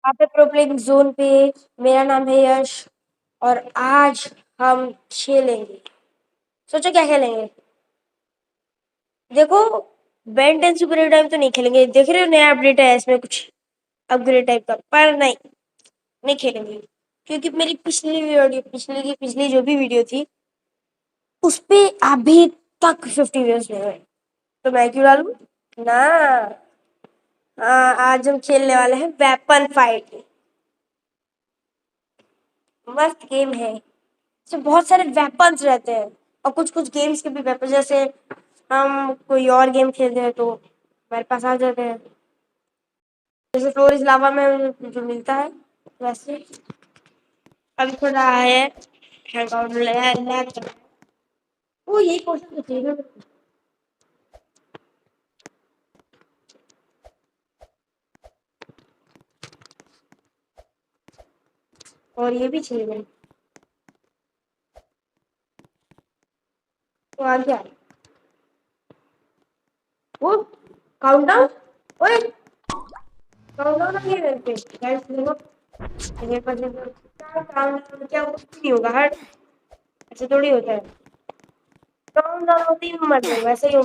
आप पे pro playing zone पे। मेरा नाम है यश। और आज हम खेलेंगे। सोचो क्या खेलेंगे। देखो, बेन 10 सुपर टाइम तो नहीं खेलेंगे। देख रहे हो नया अपडेट है इसमें कुछ अपग्रेड टाइप का, पर नहीं, नहीं खेलेंगे। क्योंकि मेरी पिछली वीडियो, पिछली जो भी वीडियो थी उस पे अभी तक 50 व्यूज नहीं हुए, तो मैं क्यों डालूं ना। हाँ, आज हम खेलने वाले हैं वेपन फाइट। मस्त गेम है। इसमें बहुत सारे वेपन्स रहते हैं। और कुछ कुछ गेम्स के भी वेपन, जैसे हम कोई और गेम खेलते हैं तो हमारे पास आ जाते हैं। जैसे फ्लोर इज लावा में जो मिलता है वैसे। अभी थोड़ा है हैंगआउट लैग कर रहा है। वो यही क्वेश्चन तो चाहिए। और ये भी चाहिए। तो आ गया वो काउंटडाउन। ओए, काउंटडाउन आ गया मेरे पे गाइस। देखो मेरे पास क्या काउंटडाउन, क्या कुछ नहीं होगा हट। ऐसे थोड़ी होता है। काउंटडाउन होती ही मर जाऊंगा वैसे ही यो,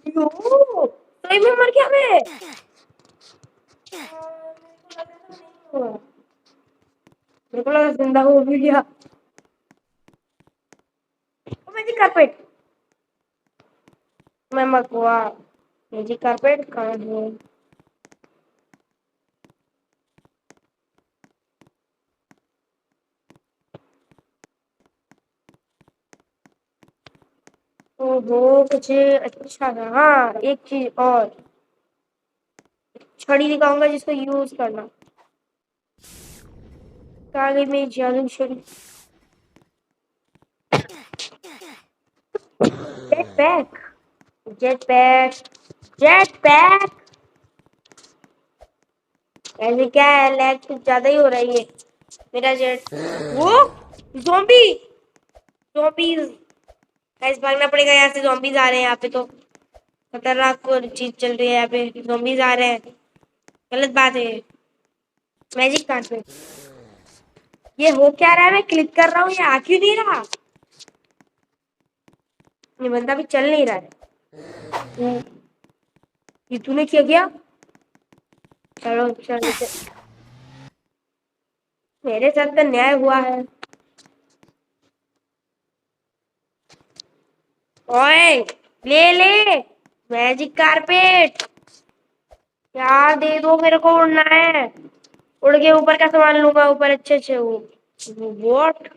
सही में मर गया मैं। मेरे को लगा जिंदा हो भी गया। Magic carpet. मैं मकवा। मैजिक कारपेट कहाँ है। ओहो, कुछ अच्छा था। हाँ, एक चीज और, छड़ी दिखाऊंगा जिसको यूज करना। कहाँ गई मेरी जादू छड़ी। Jet pack, jet pack, jet pack. ऐसे क्या है, लैग कुछ ज्यादा ही हो रही है मेरा जेट। वो ज़ॉम्बी, ज़ॉम्बीज। गाइस भागना पड़ेगा यहाँ से, ज़ॉम्बीज आ रहे हैं यहाँ पे तो। खतरनाक चीज चल रही है यहाँ पे, ज़ॉम्बीज आ रहे हैं। गलत बात है। मैजिक कार्ड पे ये हो क्या रहा है, मैं क्लिक कर रहा हूँ ये आ क्यों नहीं रहा। ये बंदा भी चल नहीं रहा है। ये तूने क्या किया। चलो चलो मेरे साथ तो न्याय हुआ है। ओए, ले ले मैजिक कारपेट। यार दे दो, मेरे को उड़ना है। उड़ के ऊपर का सामान लूंगा, ऊपर अच्छे अच्छे वो रोबोट।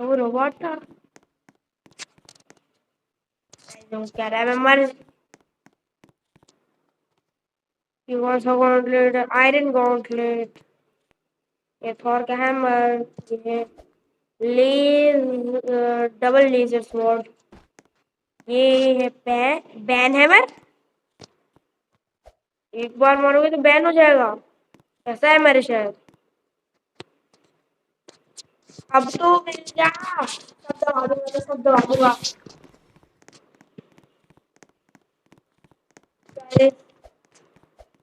वो रोबोट था। क्या रहा है, मैं मर। You want a gauntlet, iron gauntlet. ये थॉर का हैमर। ये डबल लेजर स्वॉर्ड। ये है बैन हैमर। एक बार मारोगे तो बैन हो जाएगा, ऐसा है मेरे शायद। अब तो मिल जा, सब दबा दूंगा तो सब दबा दूंगा। अरे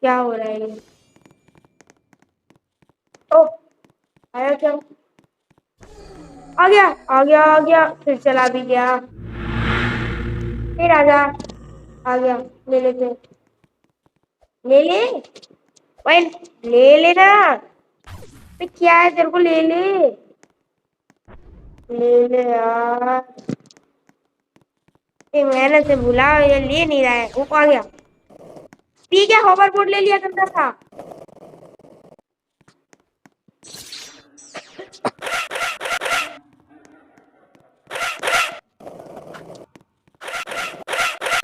क्या हो रहा है ये। ओ, आया क्या। आ गया, आ गया, आ गया, फिर चला भी गया। फिर आजा। आ गया। ले लेते, ले ले। ओए, ले लेना। पे क्या है तेरे को, ले ले। ले ले यार। ये मेहनत से बुला, ये ले नहीं रहा है। वो आ गया। पी गया, होवर बोर्ड ले लिया गंदा सा।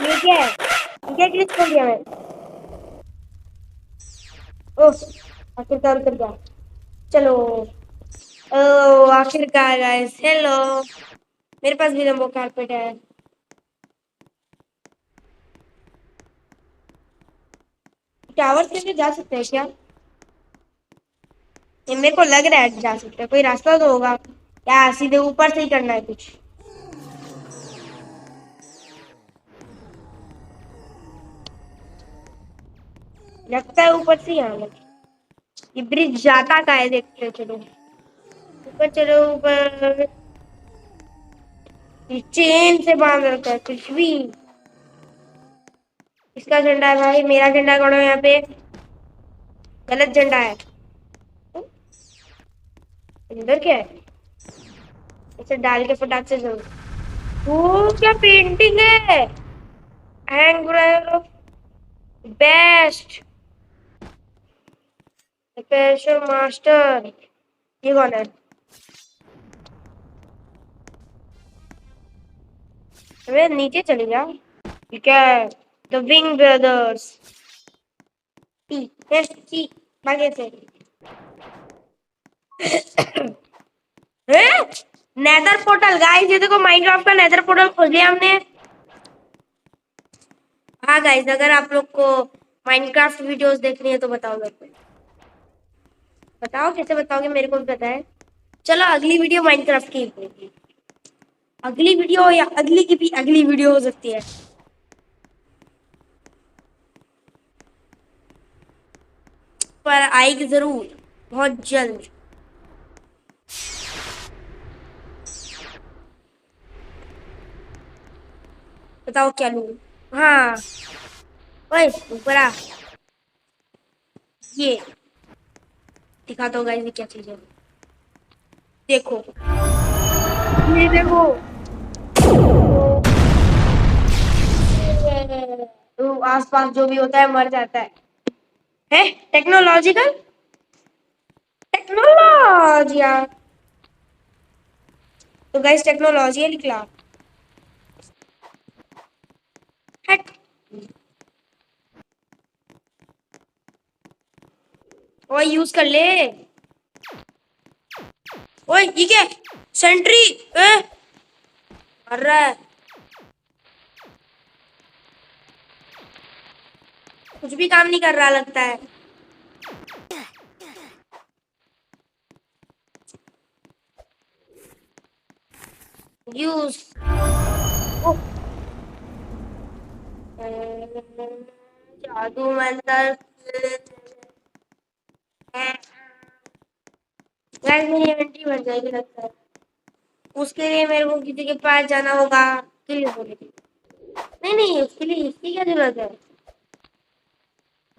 ये क्या है, ये क्या ग्लिच कर दिया मैं। ओह, आखिरकार उतर गया। चलो। ओ आखिरकार गाइस, हेलो। मेरे पास भी रंबो कारपेट है। टावर से जा सकते हैं क्या। ये मेरे को लग रहा है जा सकते हैं, कोई रास्ता तो होगा। क्या सीधे ऊपर से ही करना है कुछ। लगता है ऊपर से ही आना है। ये ब्रिज जाता का है, देखते हैं। चलो ऊपर चलो ऊपर। ये चेन से बांध रखा है कुछ भी। इसका झंडा है भाई, मेरा झंडा कौन है यहाँ पे? गलत झंडा है। अंदर क्या है? इसे डाल के फटाक से जरूर। वो क्या पेंटिंग है? Hang best passion master. ये कौन है? अबे नीचे चले जा। ठीक है, द विंग ब्रदर्स। टी भागे से। नेदर पोर्टल गाइस, ये देखो माइनक्राफ्ट का नेदर पोर्टल खोल लिया हमने। हाँ गाइस, अगर आप लोग को माइनक्राफ्ट वीडियोस देखनी है तो बताओ मेरे को। बताओ कैसे बताओगे, मेरे को भी पता है। चलो अगली वीडियो माइनक्राफ्ट की होगी। अगली वीडियो या अगली की भी अगली वीडियो हो सकती है। पर आएगी जरूर बहुत जल्द। बताओ क्या लूं? हाँ ओए ऊपर आ। ये दिखा दो गाइस, ये क्या चीज है? देखो, ये देखो। तो आसपास जो भी होता है मर जाता है टेक्नोलॉजिकल टेक्नोलॉजिया। तो गाइस टेक्नोलॉजी निकला। हट। ओए यूज कर ले। ओए ये क्या? सेंट्री मर रहा है। कुछ भी काम नहीं कर रहा लगता है। यूज जादू मंतर। गाइस मेरी इन्वेंटरी भर जाएगी लगता है। उसके लिए मेरे को किसी के पास जाना होगा। किल होने के लिए। नहीं नहीं, उसके लिए इसकी क्या जरूरत है?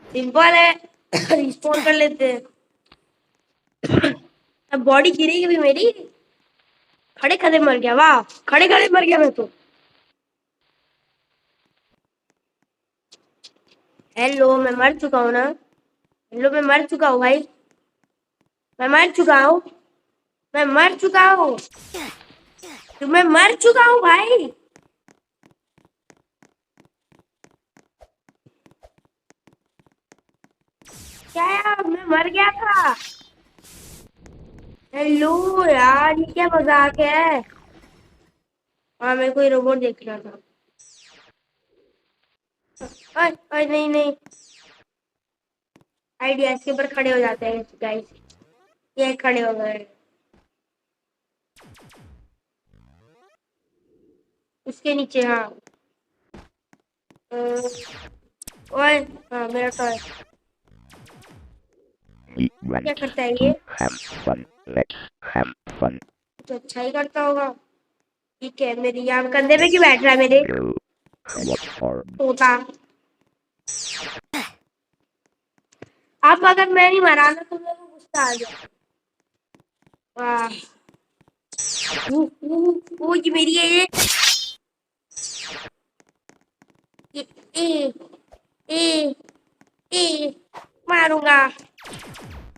सिंपल है। रिस्पॉन कर लेते हैं। अब बॉडी गिरेगी भी मेरी। खड़े खड़े मर गया, वाह खड़े खड़े मर गया मैं तो। हेलो मैं मर चुका हूँ ना। हेलो मैं मर चुका हूँ भाई। मैं मर चुका हूँ। मैं मर चुका हूँ। तो मैं मर चुका हूँ भाई। क्या यार, मैं मर गया था। हेलो यार, ये क्या मजाक है? हाँ मेरे को ये रोबोट देखना था। ओए ओए नहीं नहीं। आइडिया इसके ऊपर खड़े हो जाते हैं गाइस। ये खड़े हो गए। उसके नीचे हाँ। ओए हाँ मेरा टॉय। क्या करता है ये? तो अच्छा ही करता होगा। ठीक है, मेरी यहाँ कंधे पे क्यों बैठ रहा है मेरे? तोता। अब अगर मैं नहीं मरा ना तो मेरे को गुस्सा आ गया। वाह। वो ये मेरी है ये। ए ए ए मारूंगा।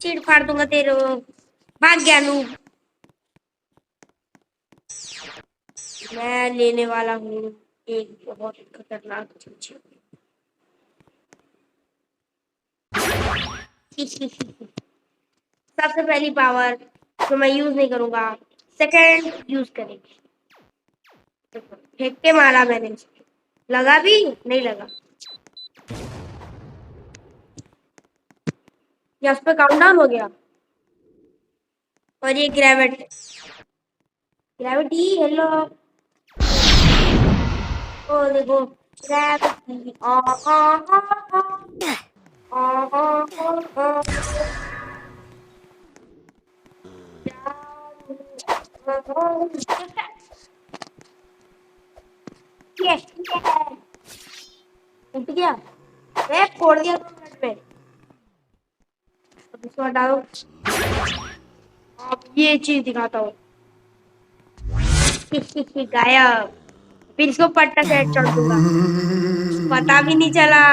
चीड़ फाड़ दूंगा तेरे। भाग गया नू। मैं लेने वाला हूँ एक बहुत खतरनाक चीज। सबसे पहली पावर तो मैं यूज नहीं करूंगा। सेकंड यूज करेंगे। फेंक के मारा मैंने। लगा भी नहीं लगा। या उस पर काउंटडाउन हो गया। और ये ग्रेविटी। Gravity hello. ओ देखो ग्रेविटी। आ आ आ आ आ आ आ। ये उठ गया। फोड़ दिया 2 मिनट में। अब इसको हटाओ। अब ये चीज दिखाता हूँ। गायब। फिर इसको पट्टा से हेडशॉट दूंगा। पता भी नहीं चला।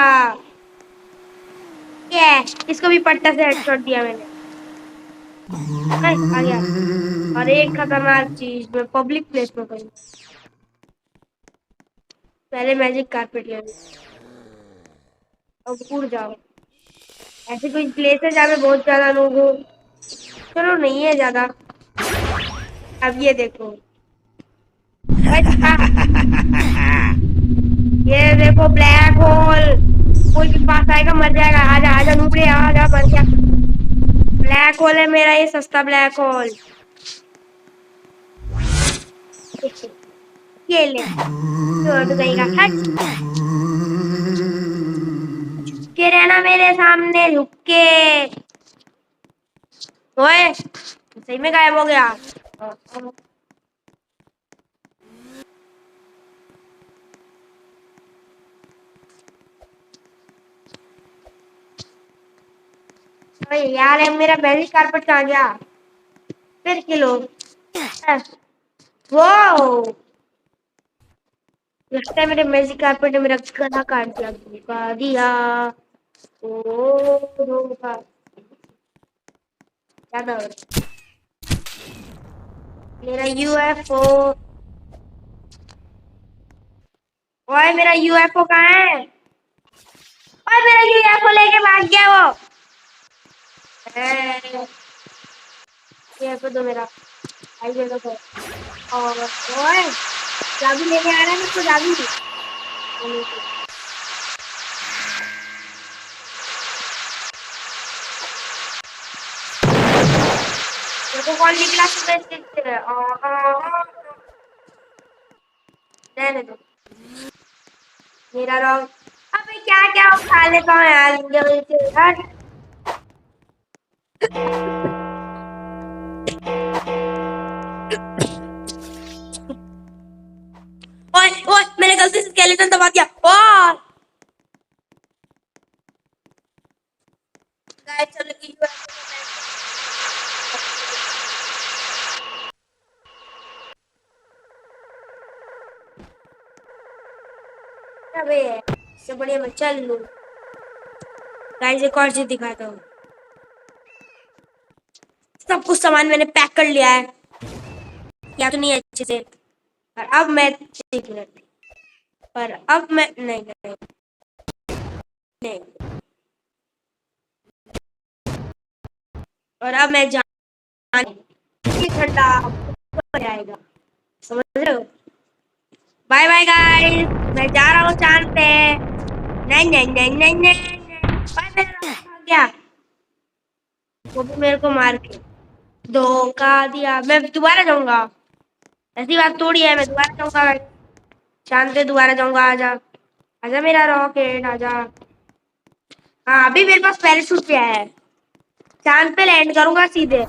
ये इसको भी पट्टा से हेडशॉट दिया मैंने। आ गया। और एक खतरनाक चीज मैं पब्लिक प्लेस में करूँ। पहले मैजिक कारपेट ले लो। अब उड़ जाओ। ऐसे कोई प्लेस है जहाँ पे बहुत ज्यादा लोग हो। चलो नहीं है ज्यादा। अब ये देखो। ये देखो ब्लैक होल। कोई भी पास आएगा मर जाएगा। आजा आजा नूबड़े आजा मर गया। ब्लैक होल है मेरा ये सस्ता ब्लैक होल। ये ले छोड़ देगा। हट के रहना मेरे सामने झुक के। ओए सही में गायब हो गया। अरे यार है मेरा मैजिक कारपेट कहाँ गया। फिर किलो। वो लगता है मेरे मैजिक कारपेट ने मेरा गला काट दिया। धोखा दिया। ओ धोखा। ज्यादा मेरा यूएफओ। ओए मेरा यूएफओ कहाँ है। ओए मेरा यूएफओ लेके भाग गया वो। यूएफओ दो मेरा। आई दे दो। और ओए चाबी लेने आ रहा है मेरे को चाबी। मेरे को कौन निकला रहने दो। मेरा रॉन्ग। अबे क्या क्या उठा लेता हूँ यार। ओए ओए मैंने गलती से स्केलेटन दबा दिया। ओए गाइस चलो की अबे इससे बढ़िया मैं चल लूं। गाइस एक और चीज दिखाता हूँ। सब कुछ सामान मैंने पैक कर लिया है। या तो नहीं अच्छे से। पर अब मैं एक मिनट। पर अब मैं नहीं नहीं नहीं। और अब मैं जाने घंटा आएगा। समझ रहे हो। बाय बाय गाइस मैं जा रहा हूँ चांद पे। नहीं नहीं नहीं नहीं नहीं बाय मेरा गया। वो भी मेरे को मार के धोखा दिया। मैं दोबारा जाऊंगा। ऐसी बात थोड़ी है मैं दोबारा जाऊंगा। चांद पे दोबारा जाऊंगा। आजा आजा मेरा रॉकेट आजा। हाँ अभी मेरे पास पैराशूट पे है। चांद पे लैंड करूंगा सीधे।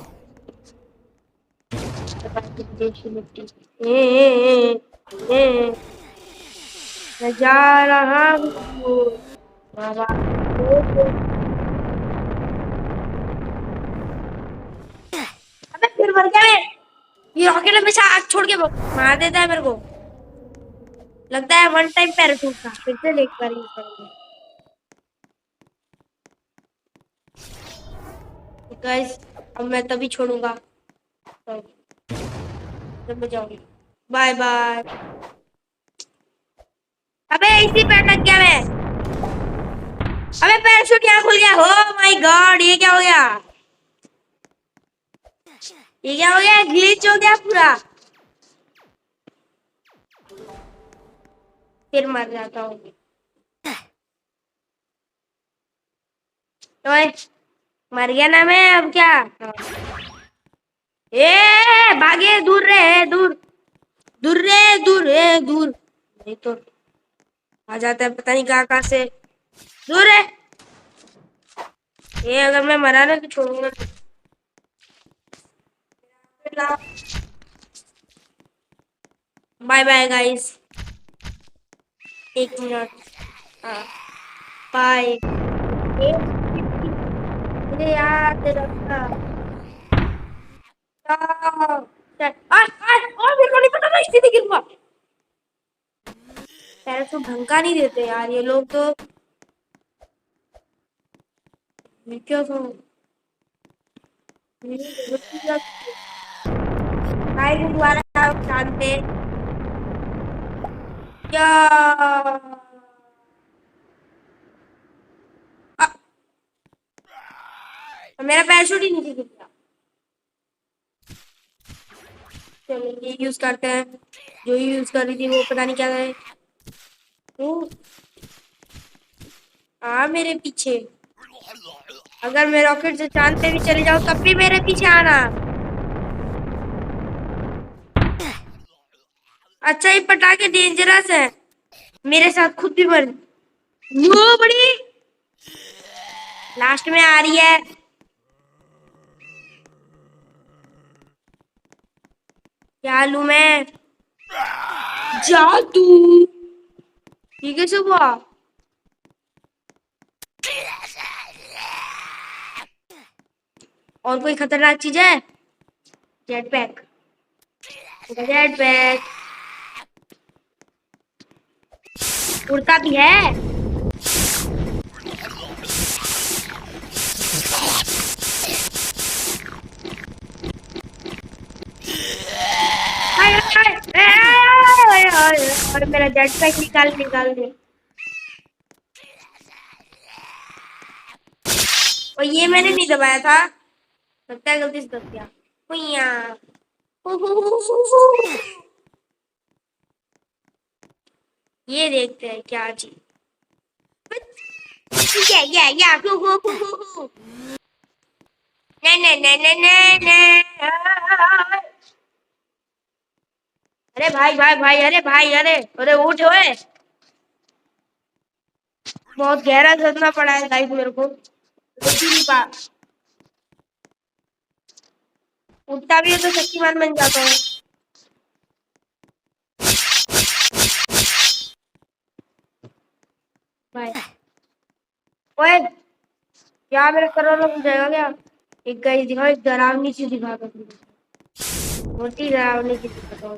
मैं जा रहा हूँ। अबे फिर मर गया मैं। ये रॉकेट हमेशा आग छोड़ के मार देता है मेरे को। लगता है वन टाइम पैराशूट था। फिर से एक बार यूज करेंगे। गाइस अब मैं तभी छोड़ूंगा जब मैं जाऊंगी। Bye bye. अबे इसी पे अटक गया मैं। अबे पैराशूट यहाँ खुल गया। हो माय गॉड ये क्या हो गया। ये क्या हो गया ग्लिच हो गया पूरा। फिर मर जाता हूँ। तो मर गया ना मैं अब क्या। ए भागे दूर रे दूर। दूर रे दूर रे दूर। नहीं तो आ जाता है पता नहीं कहाँ से। दूर है। ये अगर मैं मरा ना तो छोड़ूंगा। Bye bye guys. 1 मिनट। हाँ बाय। मुझे याद रखना। और मेरे को नहीं पता था इसी गिर हुआ। पैराशूट ढंग का नहीं देते यार ये लोग तो। मैं क्यों दोबारा जानते क्या। मेरा पैराशूट ही नीचे गिर गया। चलो ये यूज करते हैं। जो यूज कर रही थी वो पता नहीं क्या है। मेरे पीछे। अगर मैं रॉकेट से चांद पे भी चले जाऊं तब भी मेरे पीछे आना। अच्छा ये पटाखे डेंजरस है। मेरे साथ खुद भी मर। वो बड़ी लास्ट में आ रही है। क्या लूं मैं। जादू। ठीक है सुबह। और कोई खतरनाक चीज है। Jet pack. जेट पैक उड़ता भी है। और मेरा जेट पैक निकाल निकाल दे। और ये मैंने नहीं दबाया था। लगता है गलती से दब गया। हुइया। ये देखते हैं क्या चीज। या अरे भाई भाई भाई अरे भाई अरे अरे उठ ओए। बहुत गहरा धंधा पड़ा है गाइस मेरे को। उठता भी है तो शक्तिमान बन जाता है। भाई ओए क्या मेरे करोड़ों में जाएगा क्या। एक गाइस दिखाओ एक डरावनी चीज दिखा दो। मोटी डरावनी चीज दिखाओ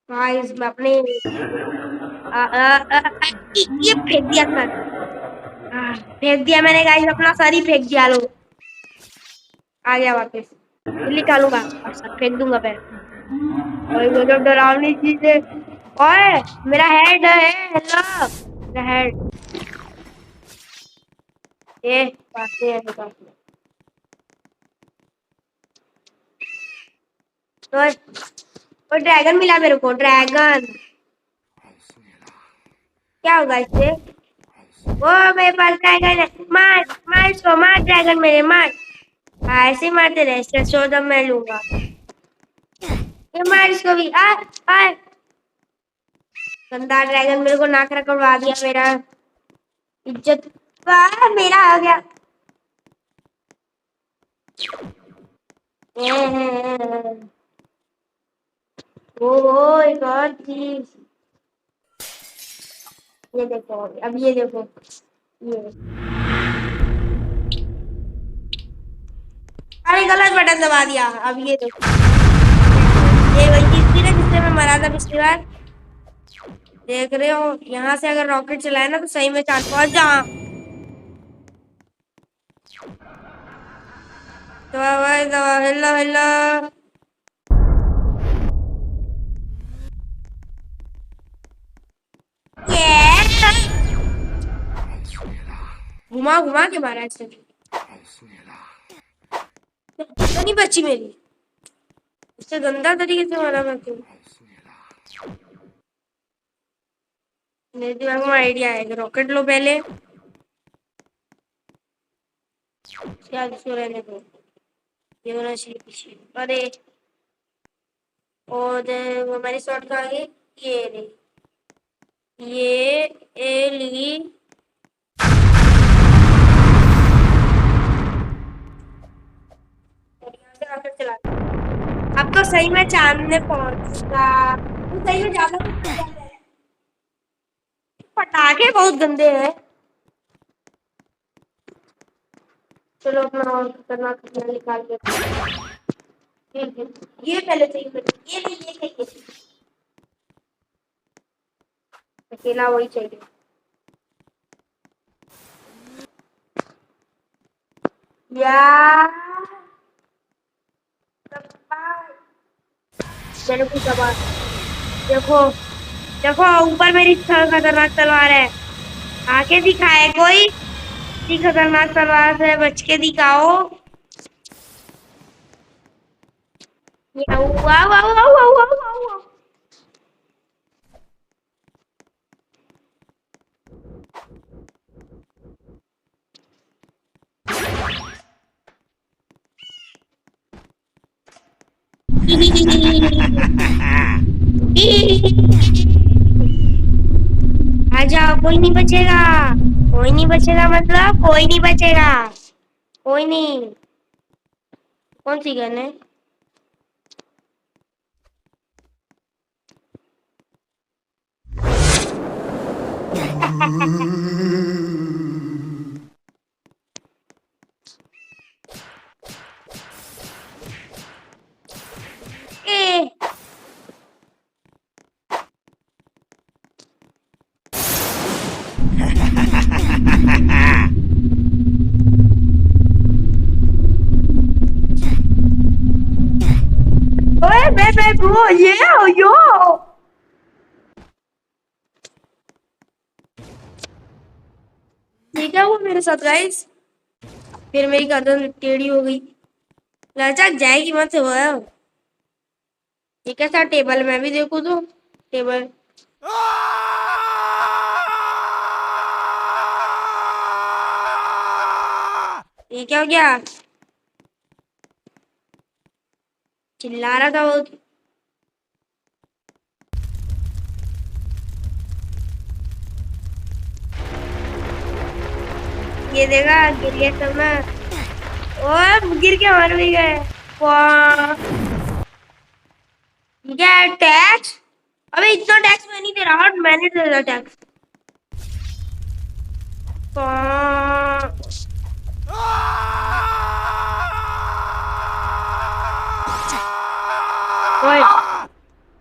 गाइस। मैं अपने ये फेंक दिया सर। फेंक दिया मैंने गाइस अपना सर ही फेंक दिया। लो आ गया वापस। निकालूंगा और सब फेंक दूंगा मैं। और वो जो डरावनी चीज है। ओए मेरा हेड है। हेलो मेरा हेड। ये पास है पास। तो ड्रैगन मिला मेरे को। ड्रैगन क्या होगा इससे। वो मेरे पास ड्रैगन है। मार मार इसको मार ड्रैगन मेरे मार। ऐसे मारते रहे सो जब मैं लूंगा। ये मार इसको भी। आ गंदा ड्रैगन मेरे को नाक रखवा दिया। मेरा इज्जत मेरा आ गया। ओ एक और चीज। ये देखो अब ये देखो ये। अरे गलत बटन दबा दिया। अब ये देखो ये वही चीज थी ना जिससे मैं मरा था पिछली बार। देख रहे हो यहाँ से अगर रॉकेट चलाए ना तो सही में चांद पहुंच जा। Hello hello. घुमा घुमा के मारा इसने। नहीं बची मेरी। इससे गंदा तरीके से मारा मैं क्यों। मेरे दिमाग में आइडिया है। रॉकेट लो पहले। क्या इसको रहने दो। ये होना चाहिए पीछे। अरे और वो हमारी शॉर्ट कहाँ गई। ये रही। ये ली। अब तो सही में चांद में पहुंचता। वो सही में ज्यादा कुछ नहीं है। पटाखे बहुत गंदे हैं। चलो अपना और खतरनाक खतरनाक निकाल के। ये पहले चाहिए मुझे। ये नहीं, ये चाहिए। अकेला वही चाहिए। यार मेरे को दबा। देखो देखो, ऊपर मेरी खतरनाक तलवार है। आके दिखाए कोई। इतनी खतरनाक तलवार से बच के दिखाओ। वाह वाह वाह वाह वाह वाह। आ जाओ, कोई नहीं बचेगा। कोई नहीं बचेगा मतलब कोई नहीं बचेगा। कोई नहीं। कौन सी गन है? ए, ओए बे ब्रो, ये यो। ठीक है वो मेरे साथ गाइस। फिर मेरी गर्दन टेढ़ी हो गई। लचक जाएगी मत वो। ठीक है सर, टेबल में भी देखो तो। टेबल। ये क्या हो गया? चिल्ला रहा था वो। ये देखा, गिर गया सब मैं। ओए गिर के मर भी गए। वाह। क्या टैक्स? अबे इतना टैक्स मैं नहीं दे रहा, मैंने दे रहा टैक्स। ओए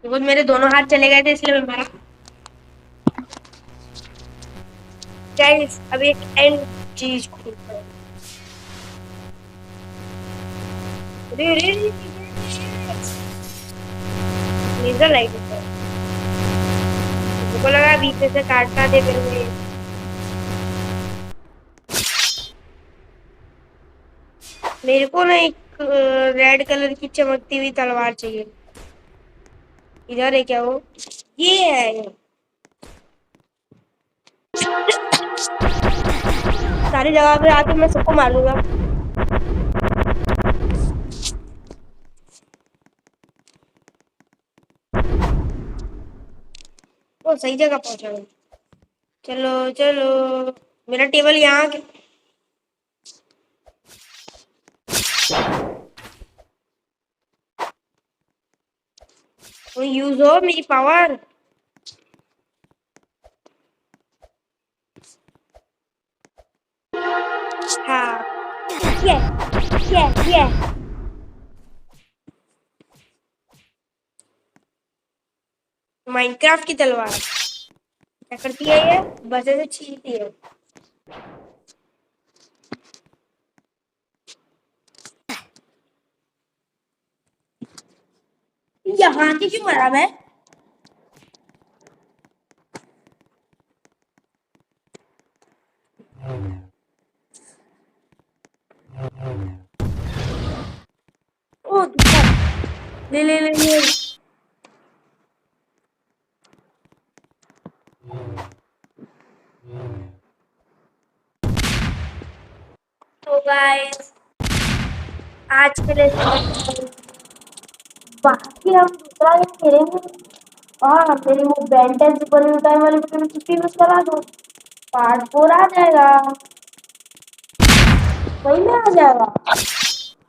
वो मेरे दोनों हाथ चले गए थे इसलिए मैं मारा। गाइस अब एक एंड चीज खोलते हैं। अरे अरे लेजर लाइट है। मुझको लगा बीच में से काटना दे फिर मुझे। मेरे को ना एक रेड कलर की चमकती हुई तलवार चाहिए। इधर है क्या वो? ये है। सारी जगह पे आके मैं सबको मार दूंगा। वो सही जगह पहुंचा मैं। चलो चलो। मेरा टेबल यहाँ के। वो यूज हो मेरी पावर। हाँ। ये ये माइनक्राफ्ट की तलवार क्या करती है? ये बस ऐसे छीलती है। यहाँ की क्यों मरा मैं? ओ ले ले ले ले। तो गाइस आज के लिए बाकी हम दूसरा गेम खेलेंगे। हाँ मेरी वो बेंटेन सुपर टाइम वाली छुट्टी यूज करा दो। पार्ट 4 आ जाएगा। सही में आ जाएगा।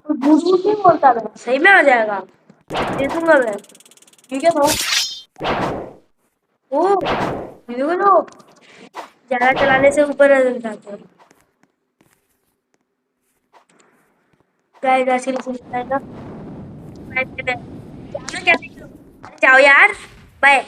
तो झूठ झूठ नहीं बोलता मैं, सही में आ जाएगा। दे दूंगा मैं। ठीक है भाई। ओ, देखो तो ज्यादा चलाने से ऊपर आ जाते हैं। गाइस ऐसे ही चलता है ना। जाओ क्या देख रहे हो? अरे जाओ यार। बाय।